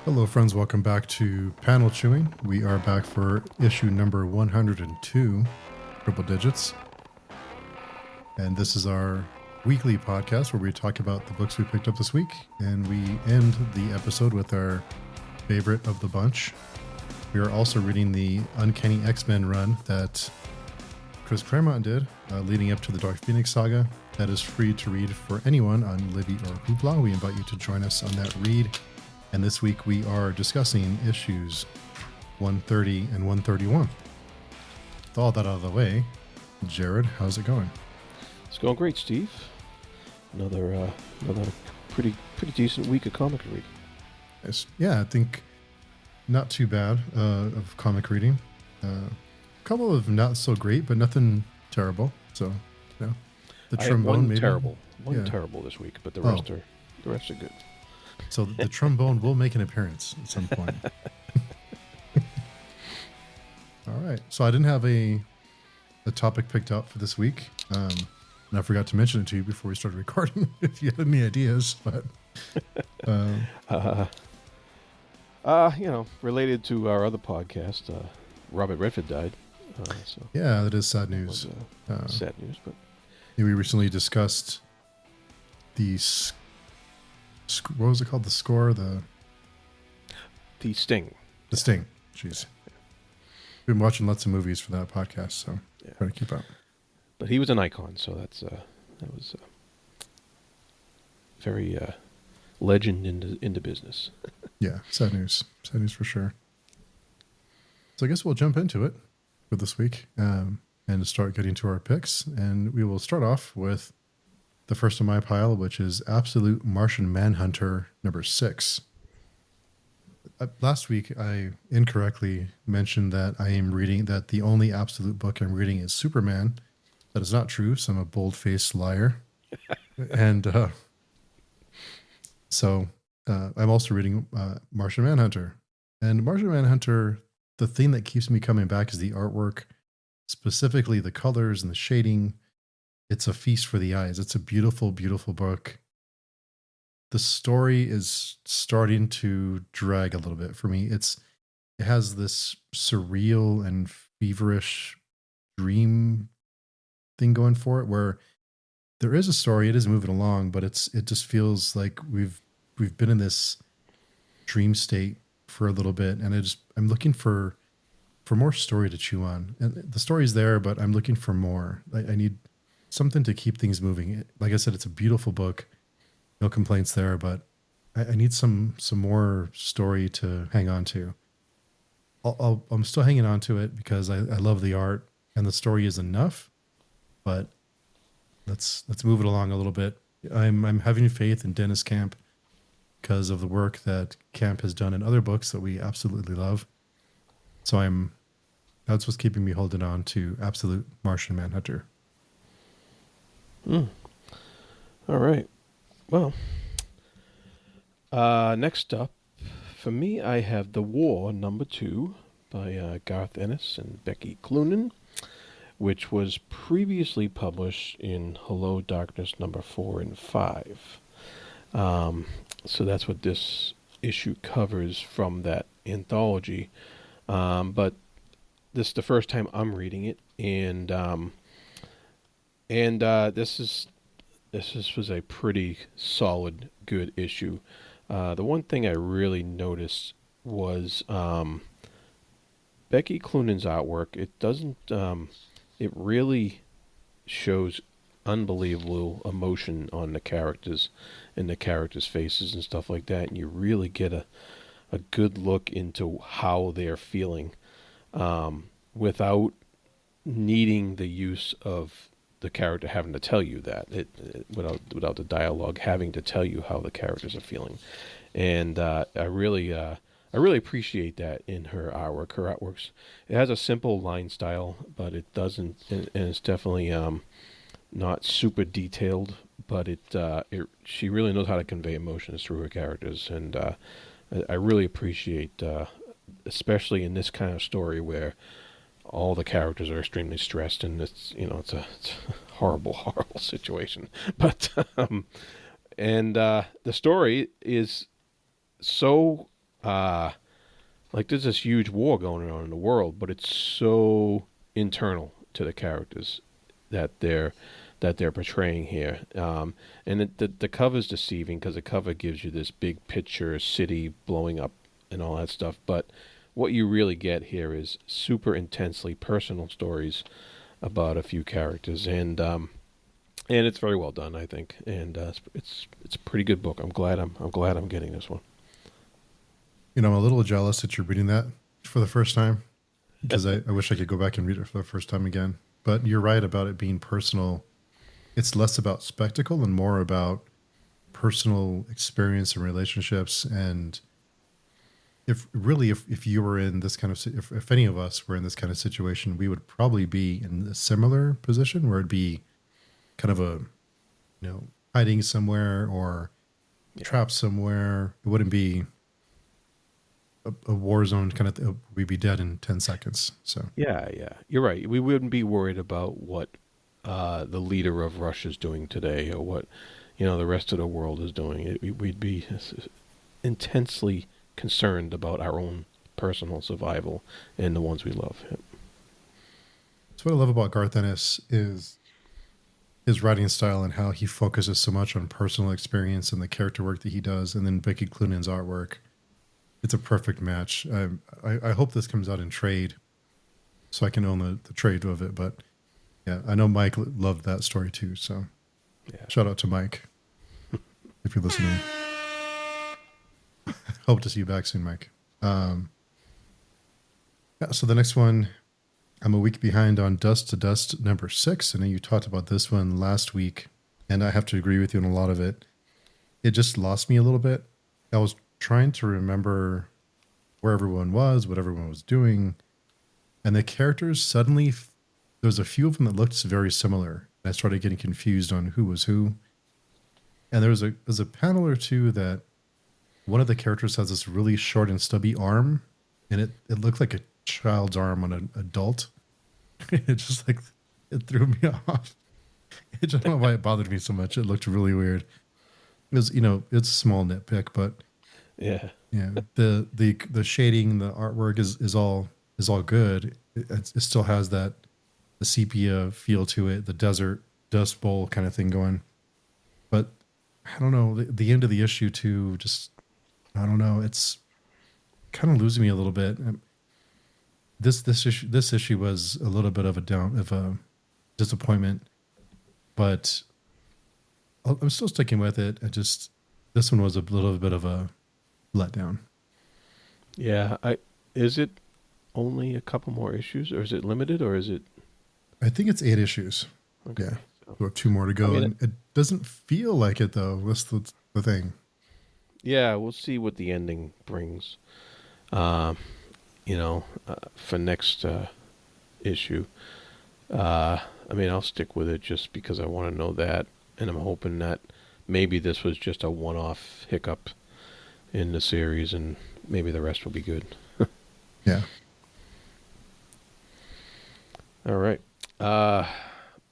Hello, friends. Welcome back to Panel Chewing. We are back for issue number 102, Triple Digits. And this is our weekly podcast where we talk about the books we picked up this week. And we end the episode with our favorite of the bunch. We are also reading the Uncanny X-Men run that Chris Claremont did, leading up to the Dark Phoenix saga. That is free to read for anyone on Libby or Hoopla. We invite you to join us on that read. And this week we are discussing issues 130 and 131. With all that out of the way, Jarrod, how's it going? It's going great, Steve. Another pretty decent week of comic reading. Yes. Yeah, I think not too bad of comic reading. A couple of not so great, but nothing terrible. So, you know, the trombone maybe. One terrible this week, but the rest are good. So the trombone will make an appearance at some point. All right. So I didn't have a topic picked out for this week. And I forgot to mention it to you before we started recording, if you had any ideas. But related to our other podcast, Robert Redford died. Yeah, that is sad news. Sad news, but we recently discussed the what was it called? The score? The Sting. The Sting. Jeez. Been watching lots of movies for that podcast, so try to keep up. But he was an icon, so that was very legend into business. Yeah, sad news. Sad news for sure. So I guess we'll jump into it for this week and start getting to our picks. And we will start off with the first on my pile, which is Absolute Martian Manhunter number 6. Last week, I incorrectly mentioned that I am reading that the only Absolute book I'm reading is Superman. That is not true, so I'm a bold-faced liar. And so I'm also reading Martian Manhunter. And Martian Manhunter, the thing that keeps me coming back is the artwork, specifically the colors and the shading. It's a feast for the eyes. It's a beautiful, beautiful book. The story is starting to drag a little bit for me. It has this surreal and feverish dream thing going for it, where there is a story, it is moving along, but it just feels like we've been in this dream state for a little bit, and I'm looking for more story to chew on. And the story's there, but I'm looking for more. I need something to keep things moving. Like I said, it's a beautiful book. No complaints there, but I need some more story to hang on to. I'm still hanging on to it because I love the art and the story is enough, but let's move it along a little bit. I'm having faith in Dennis Camp because of the work that Camp has done in other books that we absolutely love. So that's what's keeping me holding on to Absolute Martian Manhunter. All right. Well, next up, for me, I have The War, number 2, by Garth Ennis and Becky Cloonan, which was previously published in Hello Darkness, number 4 and 5. So that's what this issue covers from that anthology. But this is the first time I'm reading it, and this was a pretty solid, good issue. The one thing I really noticed was Becky Cloonan's artwork. It really shows unbelievable emotion on the characters and the characters' faces and stuff like that, and you really get a good look into how they're feeling without needing the use of the character having to tell you that, without the dialogue having to tell you how the characters are feeling. And I really appreciate that in her artwork. Her artworks, it has a simple line style, but it doesn't, and it's definitely not super detailed, but she really knows how to convey emotions through her characters, and I really appreciate, especially in this kind of story where all the characters are extremely stressed, and it's a horrible situation. But the story is so like there's this huge war going on in the world, but it's so internal to the characters that they're portraying here. And the cover's deceiving because the cover gives you this big picture city blowing up and all that stuff. But what you really get here is super intensely personal stories about a few characters, and it's very well done, I think. And it's a pretty good book. I'm glad I'm getting this one. You know, I'm a little jealous that you're reading that for the first time because I wish I could go back and read it for the first time again. But you're right about it being personal. It's less about spectacle and more about personal experience and relationships. And if you were in this kind of, if any of us were in this kind of situation, we would probably be in a similar position where it'd be kind of a, hiding somewhere or trapped somewhere. It wouldn't be a war zone kind of we'd be dead in 10 seconds. So Yeah, you're right. We wouldn't be worried about what the leader of Russia's doing today or what the rest of the world is doing. We'd be intensely concerned about our own personal survival and the ones we love. that's what I love about Garth Ennis is his writing style and how he focuses so much on personal experience and the character work that he does, and then Becky Cloonan's artwork. It's a perfect match. I hope this comes out in trade so I can own the trade of it. But yeah, I know Mike loved that story too. So shout out to Mike if you're listening. Hope to see you back soon, Mike. So the next one, I'm a week behind on Dust to Dust number 6. I know you talked about this one last week, and I have to agree with you on a lot of it. It just lost me a little bit. I was trying to remember where everyone was, what everyone was doing, and the characters suddenly, there's a few of them that looked very similar. And I started getting confused on who was who. And there's a panel or two that one of the characters has this really short and stubby arm, and it looked like a child's arm on an adult. It just it threw me off. I don't know why it bothered me so much. It looked really weird. It was, it's a small nitpick, but Yeah. the shading, the artwork is all good. It still has the sepia feel to it, the desert dust bowl kind of thing going. But I don't know, the end of the issue too, just I don't know, it's kind of losing me a little bit. This issue was a little bit of a disappointment, but I'm still sticking with it. This one was a little bit of a letdown. Yeah, is it only a couple more issues, or is it limited, or is it? I think it's 8 issues. Okay, Yeah, so 2 more to go, and it doesn't feel like it though. That's the thing. Yeah, we'll see what the ending brings. For next issue. I'll stick with it just because I want to know that, and I'm hoping that maybe this was just a one-off hiccup in the series, and maybe the rest will be good. Yeah. All right.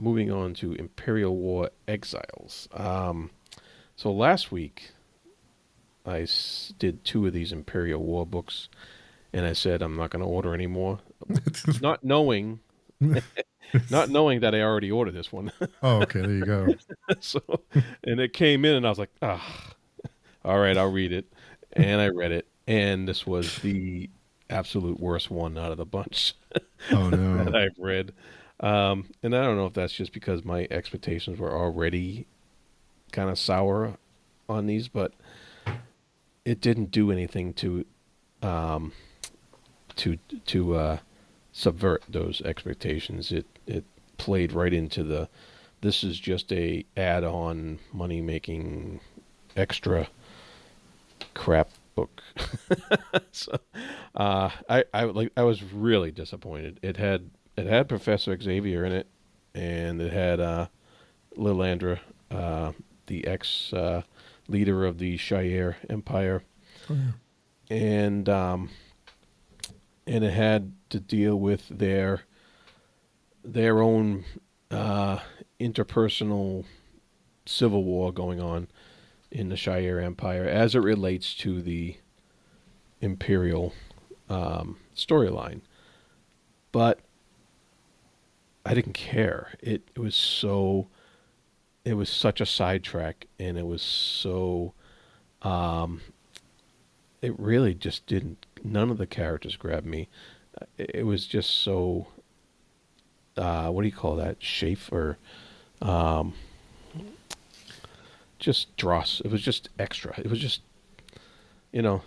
Moving on to Imperial War Exiles. So last week, I did 2 of these Imperial War books, and I said I'm not going to order any more, not knowing that I already ordered this one. Oh, okay, there you go. And it came in, and I was like, all right, I'll read it. And I read it, and this was the absolute worst one out of the bunch. Oh no. That I've read. And I don't know if that's just because my expectations were already kind of sour on these, but it didn't do anything to subvert those expectations. It played right into this is just a add-on money-making extra crap book. So I was really disappointed. It had Professor Xavier in it, and it had Lilandra, the ex leader of the Shire Empire. Oh, yeah. And it had to deal with their own interpersonal civil war going on in the Shire Empire as it relates to the Imperial storyline, but I didn't care. It was so it was such a sidetrack, and it was so it really just didn't. None of the characters grabbed me. It was just so what do you call that? Chafe or um, just dross. It was just extra. It was just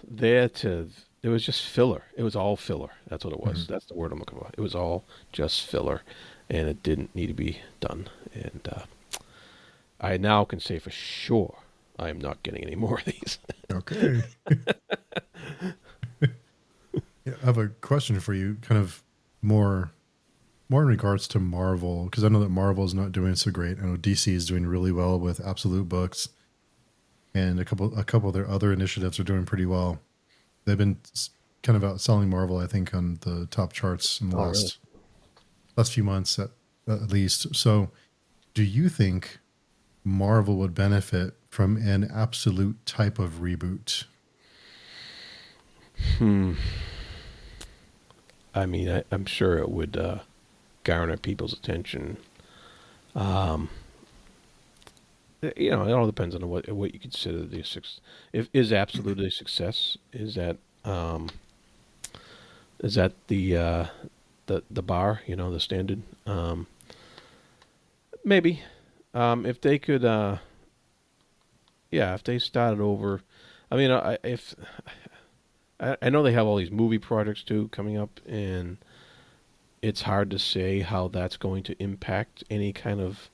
there to. It was just filler. It was all filler. That's what it was. Mhm. That's the word I'm looking for. It was all just filler, and it didn't need to be done. And I now can say for sure I am not getting any more of these. Okay. Yeah, I have a question for you, kind of more more in regards to Marvel, because I know that Marvel is not doing so great. I know DC is doing really well with Absolute Books, and a couple of their other initiatives are doing pretty well. They've been kind of outselling Marvel, I think, on the top charts in the Oh, really? last few months at least. So, do you think Marvel would benefit from an Absolute type of reboot? Hmm. I mean, I'm sure it would garner people's attention. Um, it all depends on what you consider the success. If is absolute a success, um, is that the bar? The standard. Maybe if they could, yeah, if they started over. I mean, if I know they have all these movie projects too coming up, and it's hard to say how that's going to impact any kind of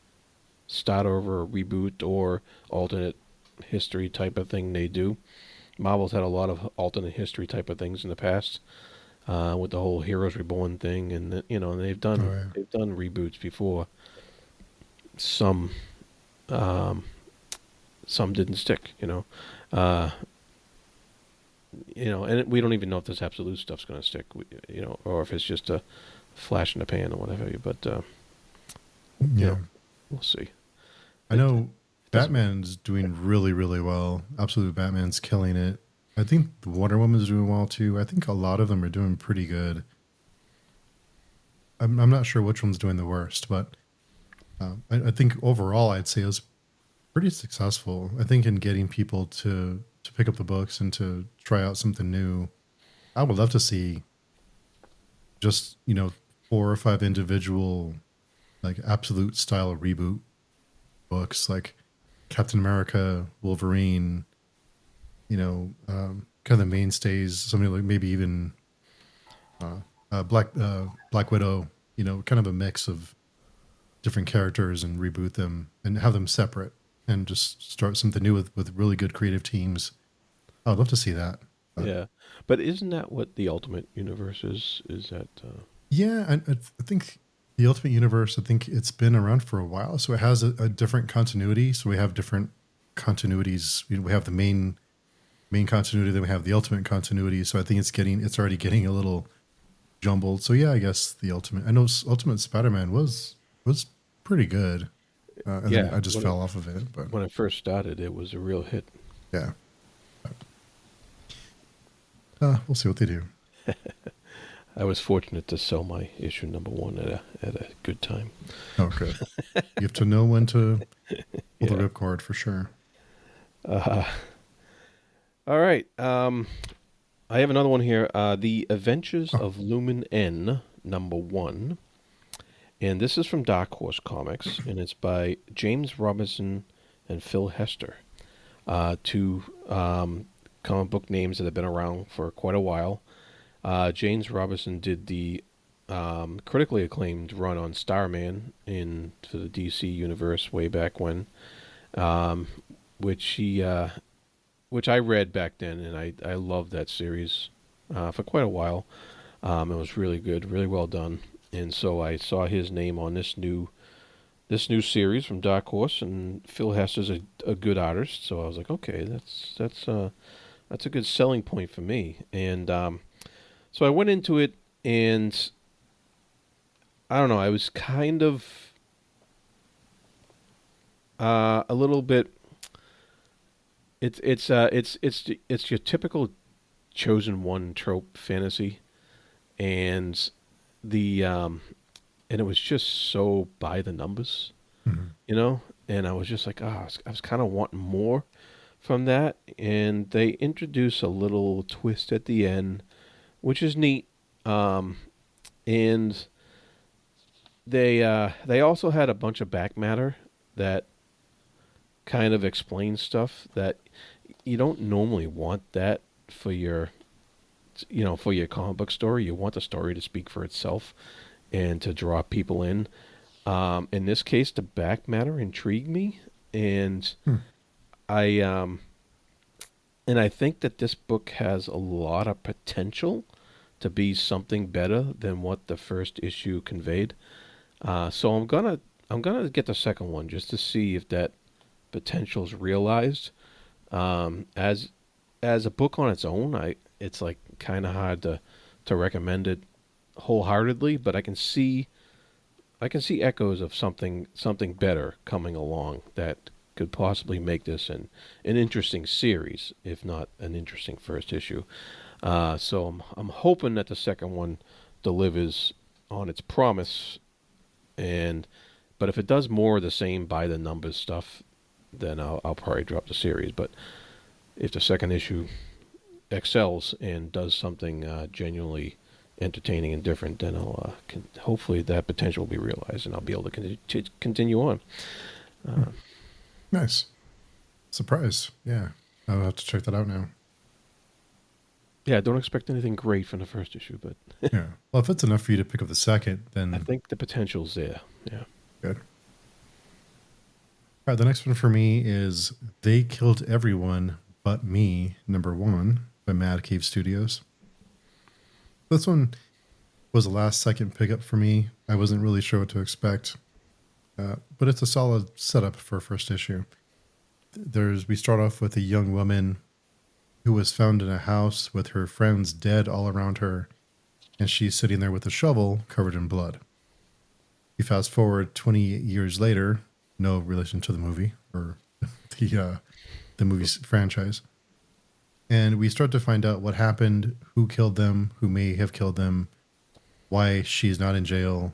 start over or reboot or alternate history type of thing they do. Marvel's had a lot of alternate history type of things in the past, with the whole Heroes Reborn thing, and and Oh yeah. they've done reboots before. Some um, some didn't stick, uh, and we don't even know if this absolute stuff's going to stick, or if it's just a flash in the pan or whatever. But you Yeah. know, we'll see. I It, know it doesn't. Batman's doing really, really well. Absolute Batman's killing it. I think the Wonder Woman's doing well too. I think a lot of them are doing pretty good. I'm not sure which one's doing the worst, but I think overall I'd say it was pretty successful. I think in getting people to pick up the books and to try out something new. I would love to see just four or five individual like absolute style reboot books, like Captain America, Wolverine, kind of the mainstays, something like maybe even uh, Black Widow, kind of a mix of different characters and reboot them and have them separate and just start something new with really good creative teams. I'd love to see that. But Yeah, but isn't that what the Ultimate Universe is? Is that yeah, I think the Ultimate Universe, I think it's been around for a while, so it has a different continuity. So we have different continuities. We have the main continuity, then we have the ultimate continuity. So I think it's already getting a little jumbled. So yeah, I guess the ultimate. I know Ultimate Spider-Man was pretty good, and then yeah? I just fell off of it. But When it first started, it was a real hit. yeah, we'll see what they do. I was fortunate to sell my issue number one at a good time. Oh, good. You have to know when to pull the Yeah. ripcord for sure. Uh, all right. I have another one here. The Adventures Oh, of Lumen N number one, and this is from Dark Horse Comics, and it's by James Robinson and Phil Hester. Two comic book names that have been around for quite a while. James Robinson did the critically acclaimed run on Starman for the DC universe way back when, um, which which I read back then, and I loved that series for quite a while. It was really good, really well done, and so I saw his name on this new series from Dark Horse, and Phil Hester's a good artist, so I was like, okay, that's a good selling point for me, and so I went into it, and I don't know, I was kind of a little bit. It's your typical chosen one trope fantasy, and the and it was just so by the numbers, Mhm. you know. And I was just like, I was kind of wanting more from that. And they introduce a little twist at the end, which is neat. Um, and they also had a bunch of back matter that kind of explains stuff that you don't normally want that for your for your comic book story. You want the story to speak for itself and to draw people in. In this case, the back matter intrigued me, and Hmm. I and I think that this book has a lot of potential to be something better than what the first issue conveyed. So I'm gonna get the second one just to see if that potential is realized. As a book on its own, it's like kind of hard to recommend it wholeheartedly, but I can see echoes of something better coming along that could possibly make this an interesting series, if not an interesting first issue. So I'm hoping that the second one delivers on its promise, and but if it does more of the same by the numbers stuff, then I'll probably drop the series. But if the second issue excels and does something genuinely entertaining and different, then hopefully that potential will be realized, and I'll be able to continue on. Hmm. Uh, Nice. Surprise. Yeah. I'll have to check that out now. yeah, don't expect anything great from the first issue, but Yeah. Well, if it's enough for you to pick up the second, I then think the potential's there. Yeah. good. All right. The next one for me is They Killed Everyone But Me, #1 by Mad Cave Studios. This one was a last second pickup for me. I wasn't really sure what to expect, but it's a solid setup for a first issue. We start off with a young woman who was found in a house with her friends dead all around her, and she's sitting there with a shovel covered in blood. You fast forward 28 years later, no relation to the movie or the movie's franchise, and we start to find out what happened, who killed them, who may have killed them, why she's not in jail,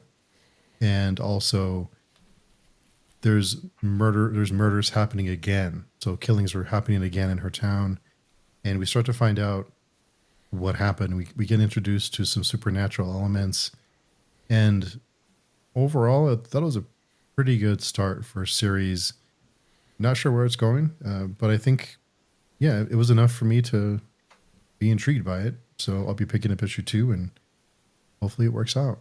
and also there's murders happening again. So killings are happening again in her town, and we start to find out what happened. We get introduced to some supernatural elements, and overall, I thought it was a pretty good start for a series. Not sure where it's going, but I think, yeah, it was enough for me to be intrigued by it. So I'll be picking up issue 2, and hopefully it works out.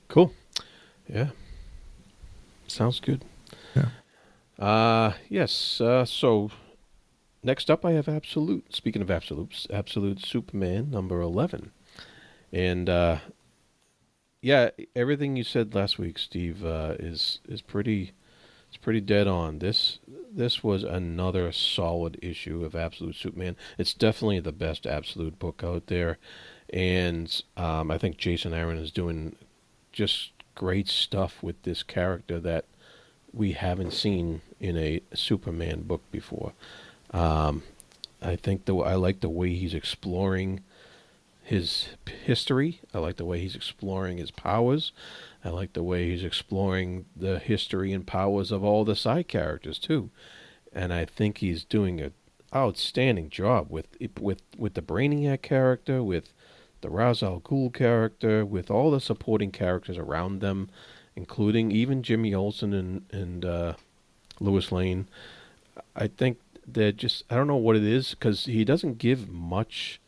Cool. Yeah. Sounds good. Yeah. Yes. So next up, I have Absolute. Speaking of Absolutes, Absolute Superman #11, and yeah, everything you said last week, Steve, is pretty. It's pretty dead on. This was another solid issue of Absolute Superman. It's definitely the best Absolute book out there, and I think Jason Aaron is doing just great stuff with this character that we haven't seen in a Superman book before. Um, I think I like the way he's exploring his history. I like the way he's exploring his powers. I like the way he's exploring the history and powers of all the side characters too. And I think he's doing an outstanding job with the Brainiac character, with the Ra's al Ghul character, with all the supporting characters around them, including even Jimmy Olsen and Lois Lane. I think they're just, I don't know what it is, because he doesn't give much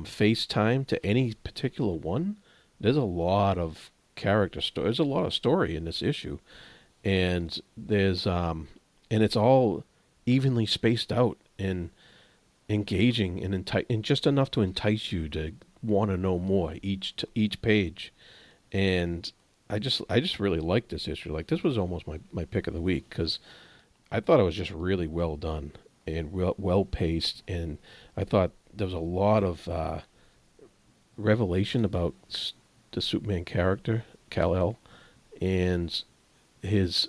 face time to any particular one. There's a lot of there's a lot of story in this issue, and and it's all evenly spaced out and engaging and just enough to entice you to want to know more each page. And I just really like this issue. Like, this was almost my pick of the week, because I thought it was just really well done and well paced, and I thought there was a lot of revelation about the Superman character, Kal-El, and his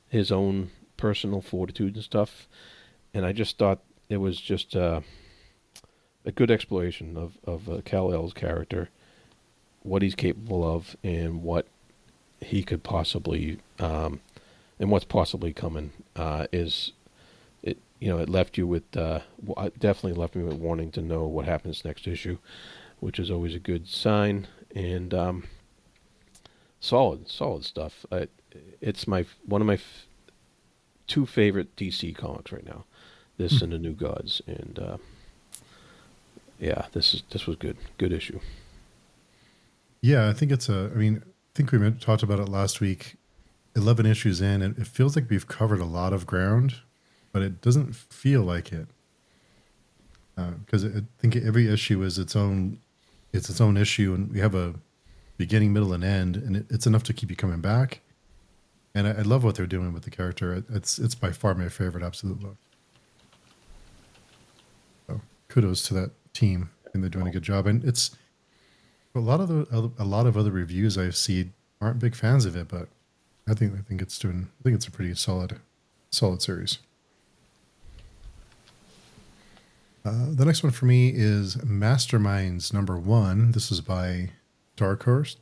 his own personal fortitude and stuff. and I just thought it was just a good exploration of Kal-El's character, what he's capable of, and what he could possibly, and what's possibly coming. Is it? It left you with, definitely left me with wanting to know what happens next issue, which is always a good sign. And solid stuff. It's one of my two favorite DC comics right now. This and the New Gods, and yeah, this was good issue. Yeah, I think it's a. I mean, I think we talked about it last week. 11 issues in, and it feels like we've covered a lot of ground, but it doesn't feel like it. Because I think every issue is its own issue, and we have a beginning, middle, and end, and it's enough to keep you coming back. And I love what they're doing with the character. It's by far my favorite Absolute book. So kudos to that team, and they're doing a good job. And it's a lot of other reviews I've seen aren't big fans of it, but I think it's a pretty solid series. The next one for me is Masterminds #1. This is by Dark Horse.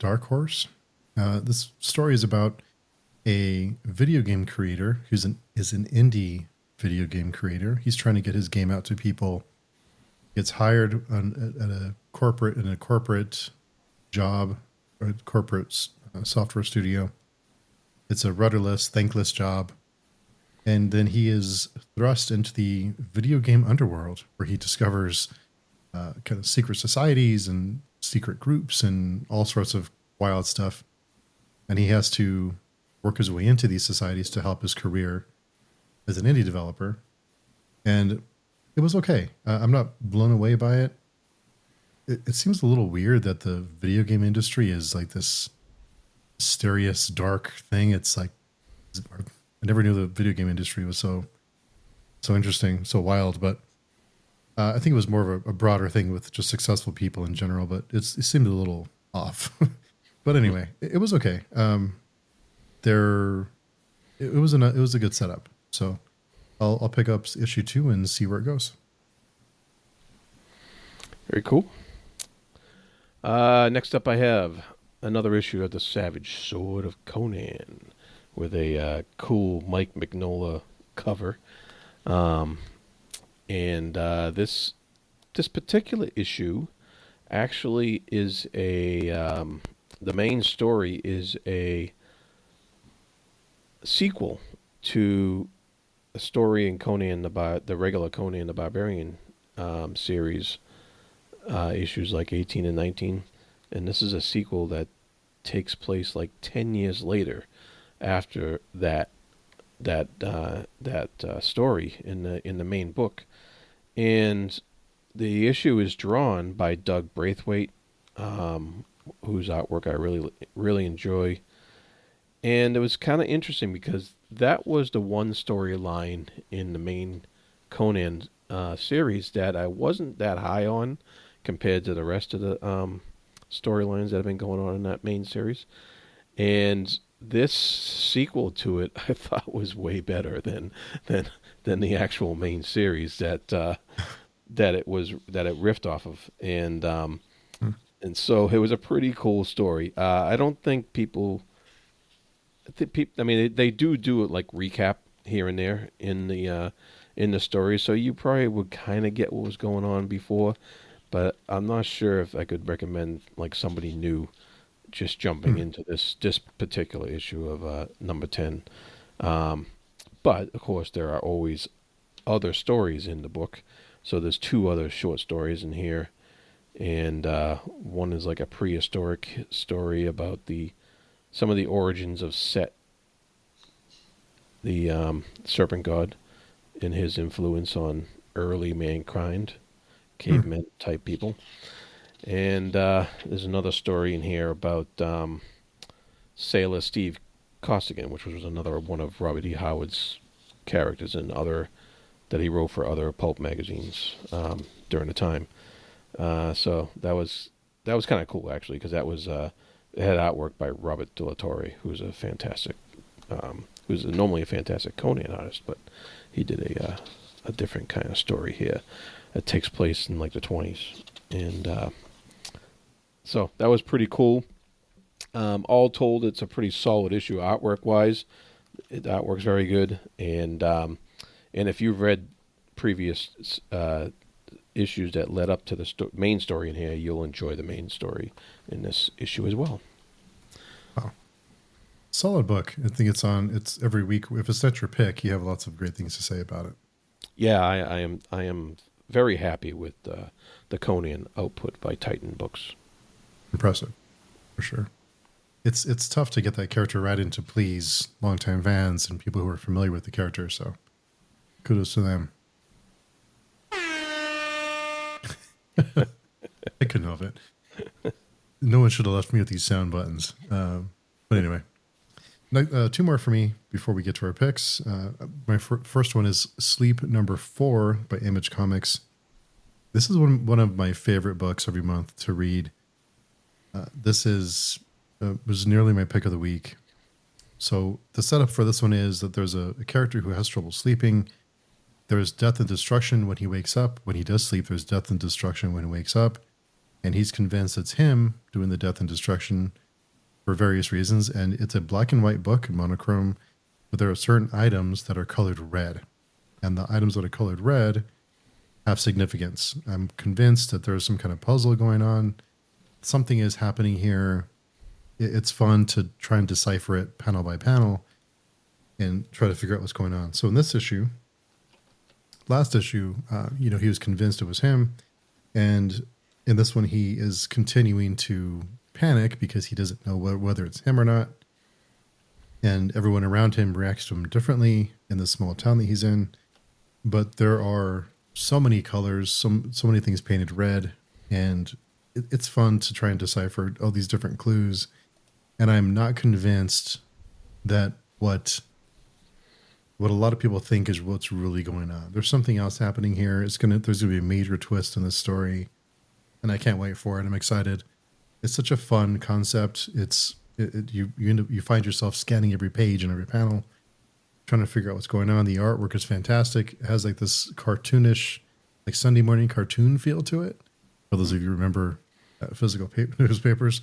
This story is about a video game creator who's an indie video game creator. He's trying to get his game out to people. Gets hired at a corporate job, or a corporate software studio. It's a rudderless, thankless job. And then he is thrust into the video game underworld, where he discovers kind of secret societies and secret groups and all sorts of wild stuff. And he has to work his way into these societies to help his career as an indie developer. And it was okay. I'm not blown away by it. It seems a little weird that the video game industry is like this mysterious, dark thing. It's like, I never knew the video game industry was so interesting, so wild. But I think it was more of a broader thing with just successful people in general. But it seemed a little off. But anyway, it was okay. It was a good setup. So I'll pick up issue 2 and see where it goes. Very cool. Next up, I have another issue of the Savage Sword of Conan with a cool Mike Mignola cover. And this particular issue actually is the main story is a sequel to a story in Conan the regular Conan the Barbarian series, issues like 18 and 19, and this is a sequel that takes place like 10 years later after that story in the main book. And the issue is drawn by Doug Braithwaite, whose artwork I really enjoy. And it was kind of interesting because that was the one storyline in the main Conan series that I wasn't that high on compared to the rest of the storylines that have been going on in that main series. And this sequel to it, I thought, was way better than the actual main series that it riffed off of. And and so it was a pretty cool story. I don't think people. I mean, they do it like recap here and there in the story, so you probably would kind of get what was going on before. But I'm not sure if I could recommend like somebody new just jumping into this particular issue of number 10. But of course, there are always other stories in the book. So there's 2 other short stories in here, and one is like a prehistoric story about some of the origins of Set, the serpent god, and his influence on early mankind, cavemen type people. And there's another story in here about sailor Steve Costigan, which was another one of Robert E. Howard's characters and other that he wrote for other pulp magazines during the time. So that was kind of cool, actually, because that was it had artwork by Robert De La Torre, who's a fantastic, who's normally a fantastic Conan artist, but he did a different kind of story here. It takes place in like the 20s, and so that was pretty cool. All told, it's a pretty solid issue artwork wise. The artwork's very good, and if you've read previous issues that led up to the main story in here, you'll enjoy the main story in this issue as well. Wow. Solid book. I think it's every week. If it's not your pick, you have lots of great things to say about it. Yeah, I am very happy with the Conan output by Titan Books. Impressive, for sure. It's tough to get that character right in to please longtime fans and people who are familiar with the character, so kudos to them. I couldn't help it. No one should have left me with these sound buttons. But anyway, two more for me before we get to our picks. My first one is Sleep number 4 by Image Comics. This is one of my favorite books every month to read. This was nearly my pick of the week. So the setup for this one is that there's a character who has trouble sleeping. There's death and destruction when he wakes up. When he does sleep, there's death and destruction when he wakes up. And he's convinced it's him doing the death and destruction for various reasons. And it's a black and white book, monochrome, but there are certain items that are colored red. And the items that are colored red have significance. I'm convinced that there's some kind of puzzle going on. Something is happening here. It's fun to try and decipher it panel by panel and try to figure out what's going on. So in this issue, last issue, he was convinced it was him. And in this one, he is continuing to panic because he doesn't know whether it's him or not. And everyone around him reacts to him differently in the small town that he's in. But there are so many colors, so many things painted red. And it's fun to try and decipher all these different clues. And I'm not convinced that what a lot of people think is what's really going on. There's something else happening here. There's gonna be a major twist in this story, and I can't wait for it. I'm excited. It's such a fun concept. You find yourself scanning every page and every panel, trying to figure out what's going on. The artwork is fantastic. It has like this cartoonish, like Sunday morning cartoon feel to it. For those of you who remember physical newspapers.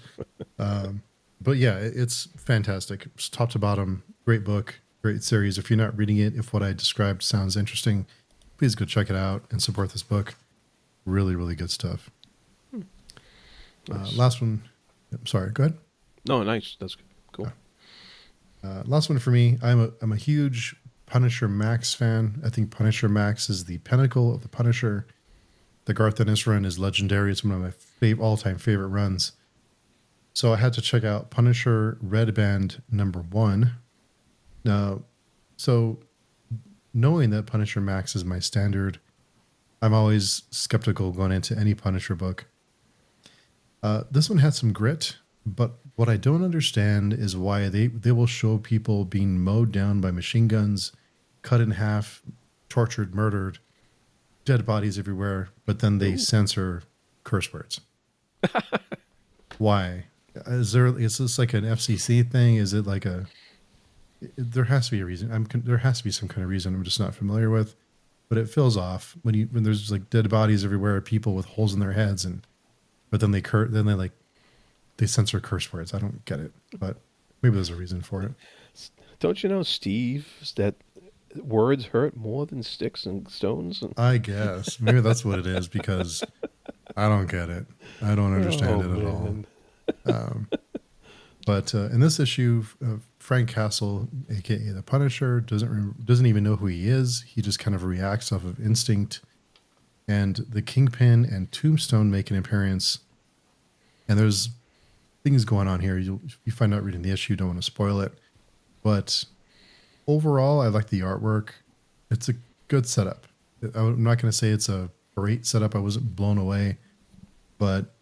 But yeah, it's fantastic. It's top to bottom, great book, great series. If you're not reading it, if what I described sounds interesting, please go check it out and support this book. Really, really good stuff. Nice. Last one. I'm sorry, go ahead. No, nice. That's good. Cool. Last one for me. I'm a huge Punisher Max fan. I think Punisher Max is the pinnacle of the Punisher. The Garth Ennis run is legendary. It's one of my all-time favorite runs. So I had to check out Punisher Red Band number 1. So knowing that Punisher Max is my standard, I'm always skeptical going into any Punisher book. This one had some grit, but what I don't understand is why they will show people being mowed down by machine guns, cut in half, tortured, murdered, dead bodies everywhere, but then they censor curse words. Why? Is this like an FCC thing? Is it like there has to be a reason. There has to be some kind of reason I'm just not familiar with, but it feels off when there's like dead bodies everywhere, people with holes in their heads, but then they censor curse words. I don't get it, but maybe there's a reason for it. Don't you know, Steve, that words hurt more than sticks and stones? I guess maybe that's what it is, because I don't get it. I don't understand it at all. But in this issue, Frank Castle, aka the Punisher, doesn't even know who he is. He just kind of reacts off of instinct. And the Kingpin and Tombstone make an appearance. And there's things going on here. You find out reading the issue. Don't want to spoil it. But overall, I like the artwork. It's a good setup. I'm not going to say it's a great setup. I wasn't blown away, but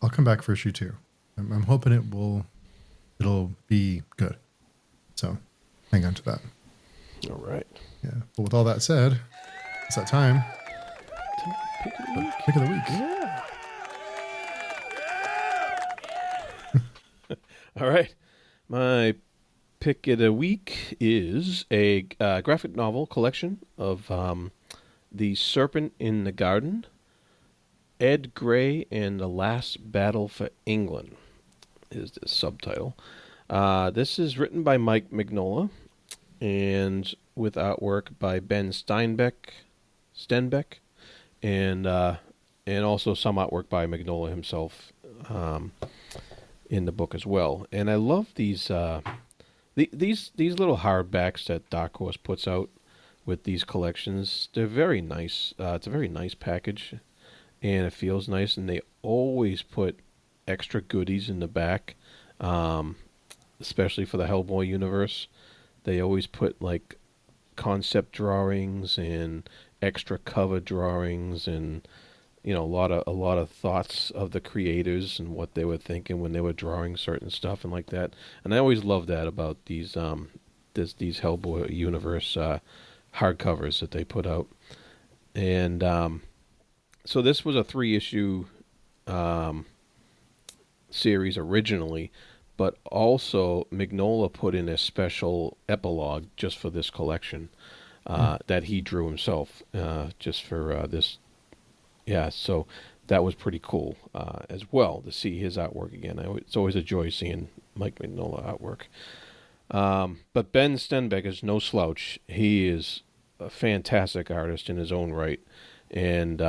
I'll come back for issue 2. I'm hoping it'll be good. So hang on to that. All right. Yeah. But with all that said, it's that time. Pick of the week. Yeah. All right. My pick of the week is a graphic novel collection of The Serpent in the Garden, Ed Grey and the Last Battle for England is the subtitle. This is written by Mike Mignola and with artwork by Ben Stenbeck, and also some artwork by Mignola himself in the book as well. And I love these these little hardbacks that Dark Horse puts out with these collections. They're very nice. It's a very nice package, and it feels nice. And they always put extra goodies in the back, especially for the Hellboy universe. They always put like concept drawings and extra cover drawings, and a lot of thoughts of the creators and what they were thinking when they were drawing certain stuff and like that. And I always love that about these these Hellboy universe hardcovers that they put out. And so this was a 3-issue series originally, but also Mignola put in a special epilogue just for this collection that he drew himself, just for this. Yeah, so that was pretty cool as well to see his artwork again. It's always a joy seeing Mike Mignola artwork. But Ben Stenbeck is no slouch. He is a fantastic artist in his own right, and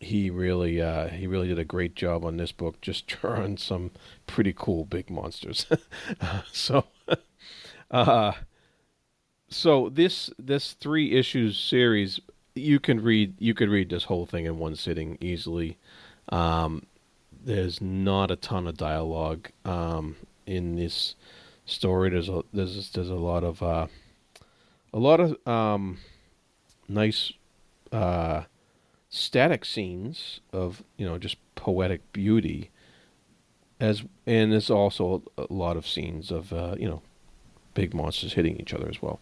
he really did a great job on this book, just drawing some pretty cool big monsters. So this 3 issues series, you could read this whole thing in one sitting easily. There's not a ton of dialogue in this story. There's a lot of nice static scenes of just poetic beauty, and there's also a lot of scenes of big monsters hitting each other as well,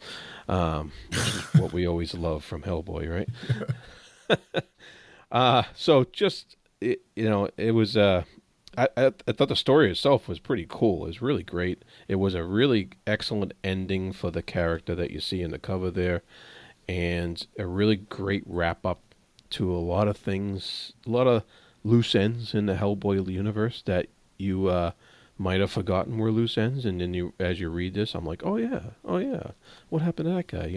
which is what we always love from Hellboy, right? So just it was I thought the story itself was pretty cool. It was really great. It was a really excellent ending for the character that you see in the cover there, and a really great wrap up to a lot of things, a lot of loose ends in the Hellboy universe that you might have forgotten were loose ends, and then as you read this, I'm like, oh yeah, what happened to that guy,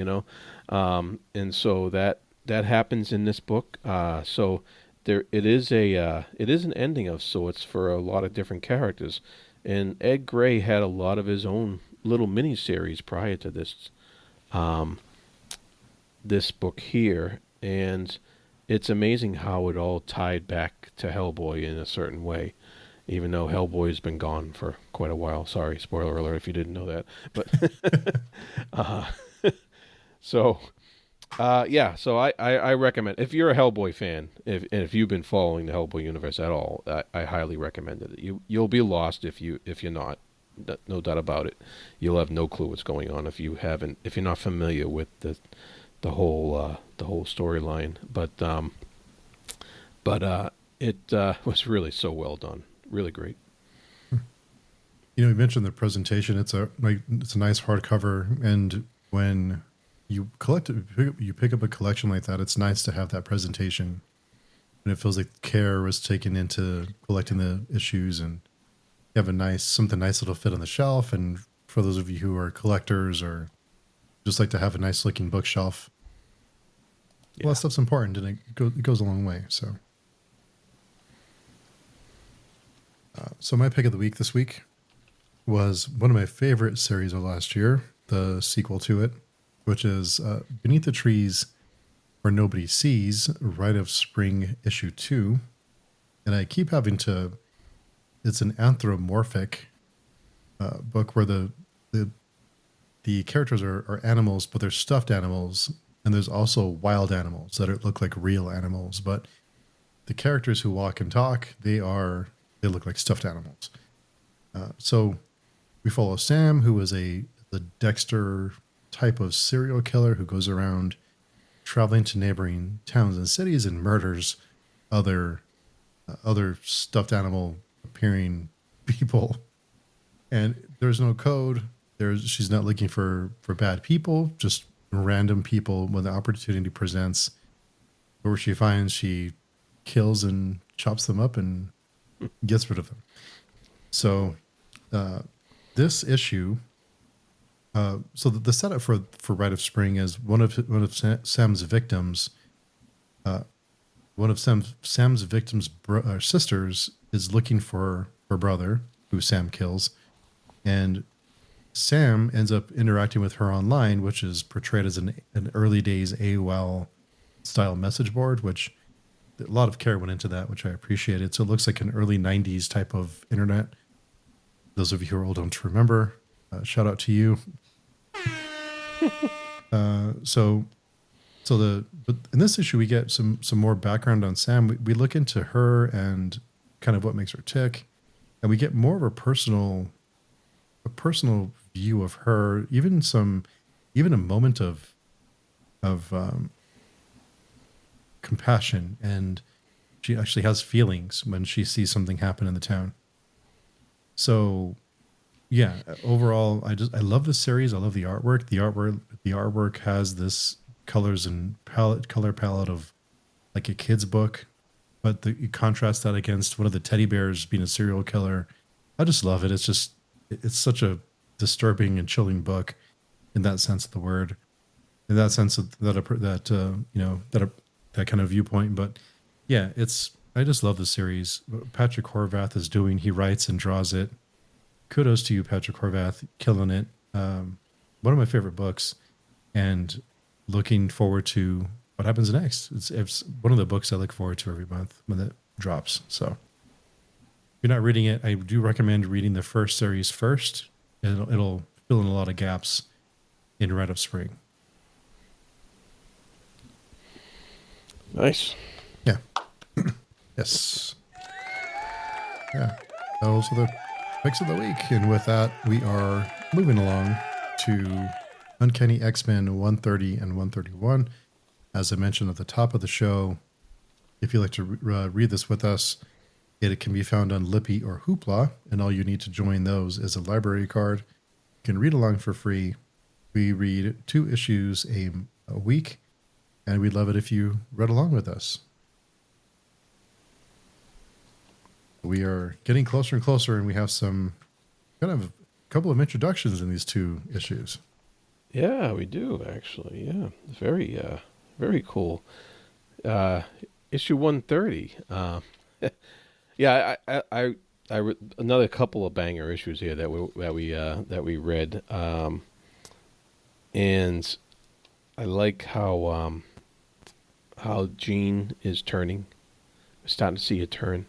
and so that happens in this book. So it is an ending of sorts for a lot of different characters, and Ed Grey had a lot of his own little mini series prior to this this book here, and it's amazing how it all tied back to Hellboy in a certain way, even though Hellboy's been gone for quite a while. Sorry, spoiler alert if you didn't know that. But so I recommend, if you're a Hellboy fan, if you've been following the Hellboy universe at all, I highly recommend it. You'll be lost if you're not, no doubt about it. You'll have no clue what's going on if you're not familiar with the whole storyline. But it was really so well done. Really great. You mentioned the presentation. It's a nice hardcover, and when you pick up a collection like that, it's nice to have that presentation, and it feels like care was taken into collecting the issues, and you have something nice that'll fit on the shelf. And for those of you who are collectors or just like to have a nice looking bookshelf, well, that stuff's important, and it goes a long way. So my pick of the week this week was one of my favorite series of last year, the sequel to it, which is Beneath the Trees Where Nobody Sees, Rite of Spring issue 2. And I keep having to, it's an anthropomorphic book where the characters are animals, but they're stuffed animals. And there's also wild animals that look like real animals. But the characters who walk and talk, they look like stuffed animals. So we follow Sam, who is the Dexter type of serial killer who goes around traveling to neighboring towns and cities and murders other stuffed animal appearing people. And there's no code. she's not looking for bad people, just random people when the opportunity presents. Where she finds, she kills and chops them up and gets rid of them. So this issue, so the setup for Rite of Spring is one of Sam's victims. One of Sam's victims' sisters is looking for her brother, who Sam kills, and Sam ends up interacting with her online, which is portrayed as an early days AOL style message board, which a lot of care went into that, which I appreciated. So it looks like an early 90s type of internet. Those of you who are old don't remember, shout out to you. But in this issue, we get some more background on Sam. We look into her and kind of what makes her tick, and we get more of a personal view of her. Even a moment of compassion, and she actually has feelings when she sees something happen in the town. So, yeah, overall, I love this series. I love the artwork. The artwork has this colors and color palette of like a kid's book, but you contrast that against one of the teddy bears being a serial killer. I just love it. It's such a disturbing and chilling book in that sense of the word, in that sense of that kind of viewpoint. But yeah, I just love the series. What Patrick Horvath is doing, he writes and draws it. Kudos to you, Patrick Horvath, killing it. One of my favorite books, and looking forward to what happens next. It's one of the books I look forward to every month when it drops. So if you're not reading it, I do recommend reading the first series first. It'll fill in a lot of gaps in Rite of Spring. Nice. Yeah. Yes. Yeah. Those are the picks of the week. And with that, we are moving along to Uncanny X-Men 130 and 131. As I mentioned at the top of the show, if you'd like to read this with us, it can be found on Lippy or Hoopla, and all you need to join those is a library card. You can read along for free. We read 2 issues a week, and we'd love it if you read along with us. We are getting closer and closer, and we have some kind of a couple of introductions in these 2 issues. Yeah, we do actually. Yeah, very, very cool. Issue 130. Yeah, I another couple of banger issues here that we read, and I like how Jean is turning. We're starting to see a turn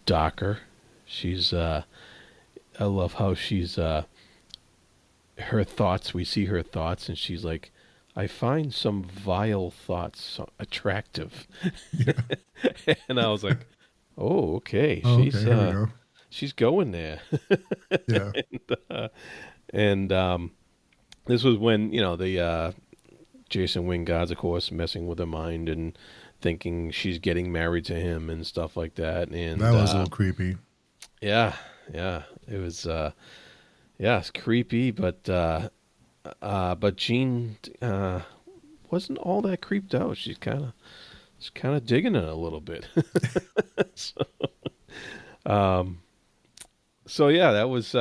darker. She's I love how she's her thoughts. We see her thoughts, and she's like, I find some vile thoughts attractive. Yeah. And I was like, oh, okay. Here we go. She's going there. Yeah. and this was when, the Jason Wingard's, of course, messing with her mind and thinking she's getting married to him and stuff like that. And that was a little creepy. Yeah. It was it's creepy, but Jean wasn't all that creeped out. She's kind of digging it a little bit. So yeah, that was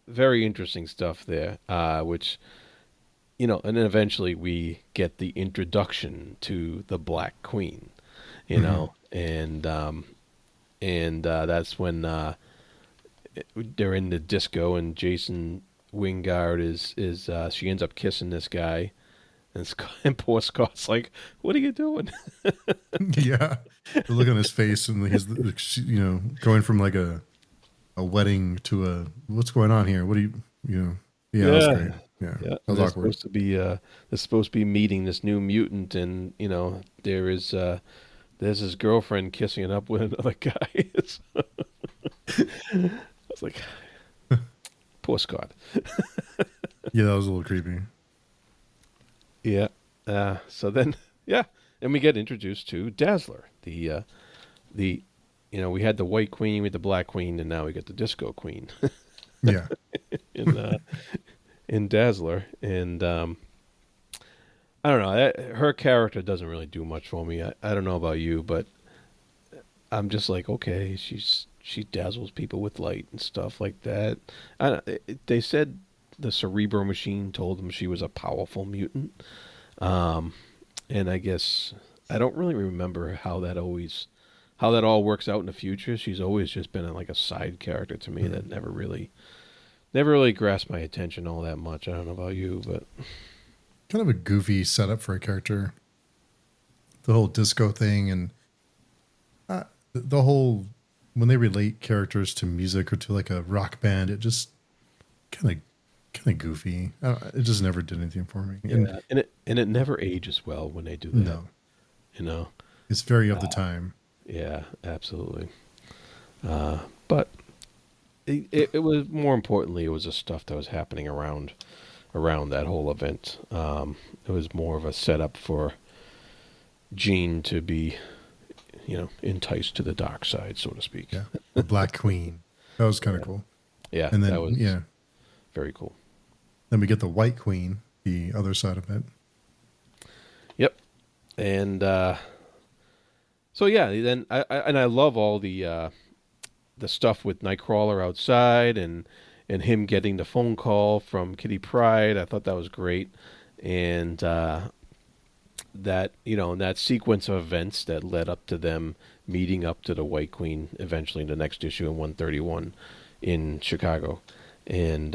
very interesting stuff there. Which, and then eventually we get the introduction to the Black Queen, and that's when they're in the disco, and Jason Wingard is she ends up kissing this guy, and poor Scott's like, "What are you doing?" Yeah, the look on his face, and he's going from like a wedding to a what's going on here? What do you Yeah, that was great. Yeah, that was awkward. They're supposed to be meeting this new mutant, and there's his girlfriend kissing it up with another guy. I was like, poor Scott. Yeah, that was a little creepy. Yeah. So then, and we get introduced to Dazzler. We had the White Queen, we had the Black Queen, and now we get the Disco Queen. Yeah. in in Dazzler, and I don't know. Her character doesn't really do much for me. I don't know about you, but I'm just like, okay, she dazzles people with light and stuff like that. They said the Cerebro machine told them she was a powerful mutant, um, and I guess I don't really remember how that all works out in the future. She's always just been like a side character to me that never really grasped my attention all that much. I don't know about you, but Kind of a goofy setup for a character. The whole disco thing and the whole when they relate characters to music or to like a rock band, it just kind of goofy. It just never did anything for me. yeah, and it never ages well when they do that. No, You know, it's very of the time. yeah, absolutely. But it was more importantly, it was the stuff that was happening around that whole event. It was more of a setup for Jean to be, enticed to the dark side, so to speak. Yeah, the Black Queen. That was kind of cool. Yeah, And then that was very cool. then we get the White Queen, the other side of it. Yep, and so yeah, then I love all the stuff with Nightcrawler outside and him getting the phone call from Kitty Pryde. I thought that was great, and that that sequence of events that led up to them meeting up to the White Queen eventually in the next issue in 131 in Chicago, and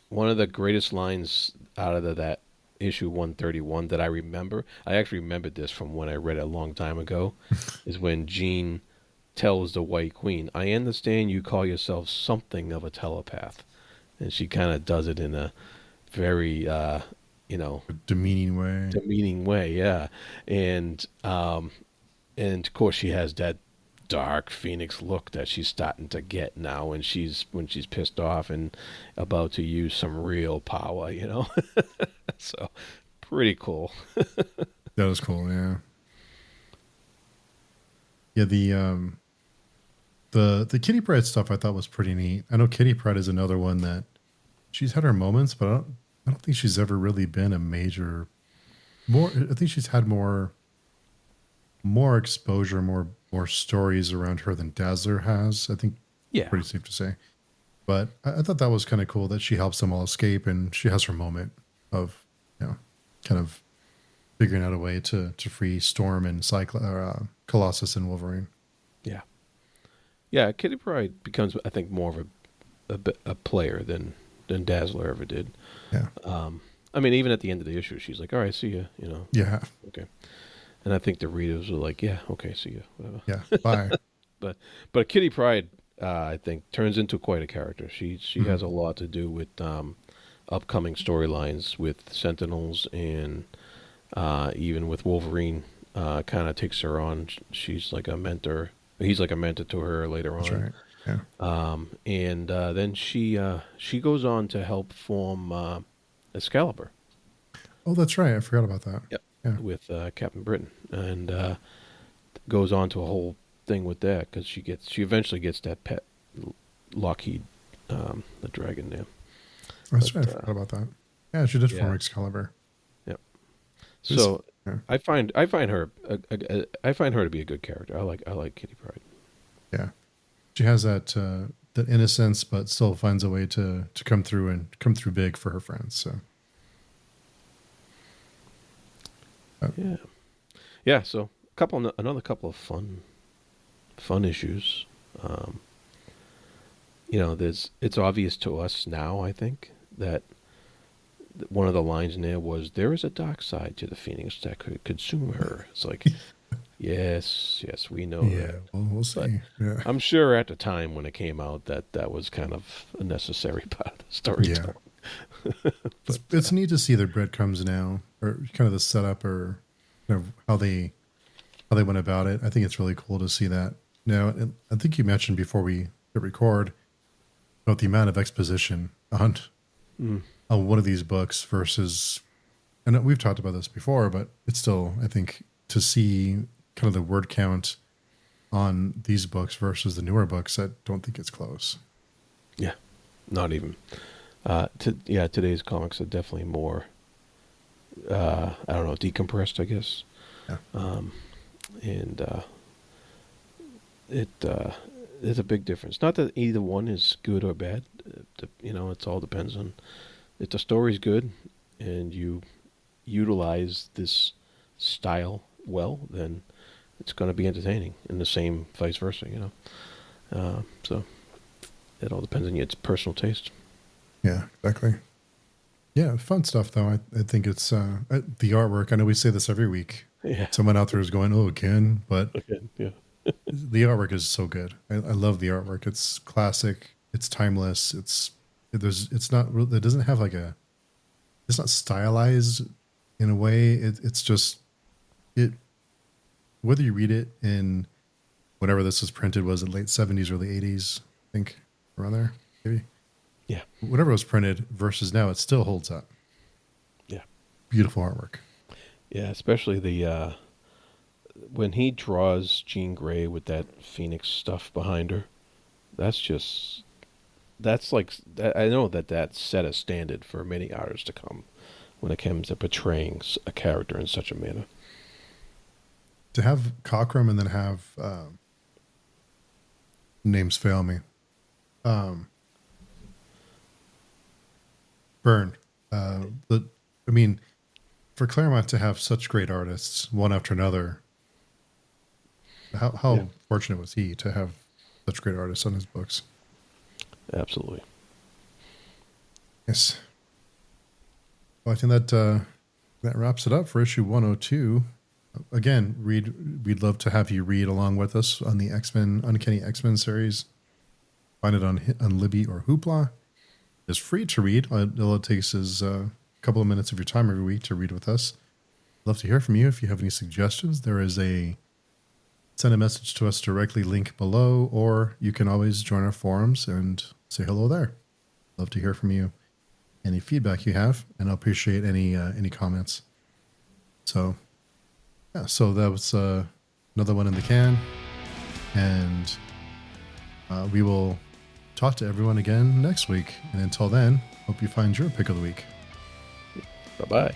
one of the greatest lines out of that issue 131 that I remember. I actually remembered this from when I read it a long time ago, is when Jean tells the White Queen, "I understand you call yourself something of a telepath," and she kind of does it in a very Demeaning way. yeah, and of course she has that dark Phoenix look that she's starting to get now when she's pissed off and about to use some real power, so pretty cool. That was cool. Yeah. Yeah. The Kitty Pryde stuff I thought was pretty neat. I know Kitty Pryde is another one that she's had her moments, but I don't think she's ever really been a major. I think she's had more exposure, more stories around her than Dazzler has. I think, Yeah, pretty safe to say. But I thought that was kind of cool that she helps them all escape, and she has her moment of, kind of figuring out a way to free Storm and Colossus and Wolverine. yeah, yeah. Kitty Pryde becomes, I think, more of a player than Dazzler ever did. Yeah. I mean, even at the end of the issue, she's like, "All right, see ya," Yeah. Okay. And I think the readers were like, "Yeah, okay, see ya, whatever." Yeah. Bye. But Kitty Pryde, I think, turns into quite a character. She has a lot to do with upcoming storylines with Sentinels and even with Wolverine. Kind of takes her on. She's like a mentor. He's like a mentor to her later That's on. right. Yeah. And then she goes on to help form Excalibur. Oh, that's right. I forgot about that. Yep. Yeah. With Captain Britain, and goes on to a whole thing with that because she eventually gets that pet Lockheed, the dragon there. That's right. I forgot about that. Yeah, she did form Excalibur. Yep. Just- So yeah. I find her I find her to be a good character. I like Kitty Pryde. Yeah. She has that innocence, but still finds a way to come through big for her friends. So Yeah. So another couple of fun issues. It's obvious to us now, I think, that one of the lines in there was, "There is a dark side to the Phoenix that could consume her." It's like, yes, we know that. well, we'll see. But Yeah. I'm sure at the time when it came out that was kind of a necessary part of the storytelling. It's neat to see the breadcrumbs now, or kind of the setup, or how they went about it. I think it's really cool to see that. Now, and I think you mentioned before we hit record about the amount of exposition on one of these books versus, and we've talked about this before, but it's still, I think, to see kind of the word count on these books versus the newer books, I don't think it's close. Yeah. not even. Today's comics are definitely more, I don't know, decompressed, I guess. Yeah. And there's a big difference. Not that either one is good or bad. It all depends on if the story's good and you utilize this style well, then it's going to be entertaining, and the same vice versa, So it all depends on your personal taste. Yeah, exactly. Yeah, fun stuff though. I think it's the artwork. I know we say this every week. Yeah. Someone out there is going, "Oh, again," but Again, yeah. the artwork is so good. I love the artwork. It's classic. It's timeless. It's not. It doesn't have like a. It's not stylized in a way. It's just it. Whether you read it in whenever this was printed, was it late 70s, early 80s? I think around there, maybe. Yeah. Whenever it was printed versus now, it still holds up. Yeah. Beautiful artwork. Yeah, especially the when he draws Jean Grey with that Phoenix stuff behind her. That's like, I know that set a standard for many artists to come when it comes to portraying a character in such a manner. To have Cockrum and then have names fail me. Byrne. For Claremont to have such great artists one after another, how fortunate was he to have such great artists on his books? Absolutely. Yes. Well, I think that wraps it up for issue 102. Again, we'd love to have you read along with us on the Uncanny X-Men series. Find it on Libby or Hoopla. It's free to read. All it takes is a couple of minutes of your time every week to read with us. Love to hear from you. If you have any suggestions, there is send a message to us directly link below, or you can always join our forums and say hello there. Love to hear from you. Any feedback you have, and I'll appreciate any comments. So, yeah, so that was another one in the can, and we will talk to everyone again next week. And until then, hope you find your pick of the week. Bye-bye.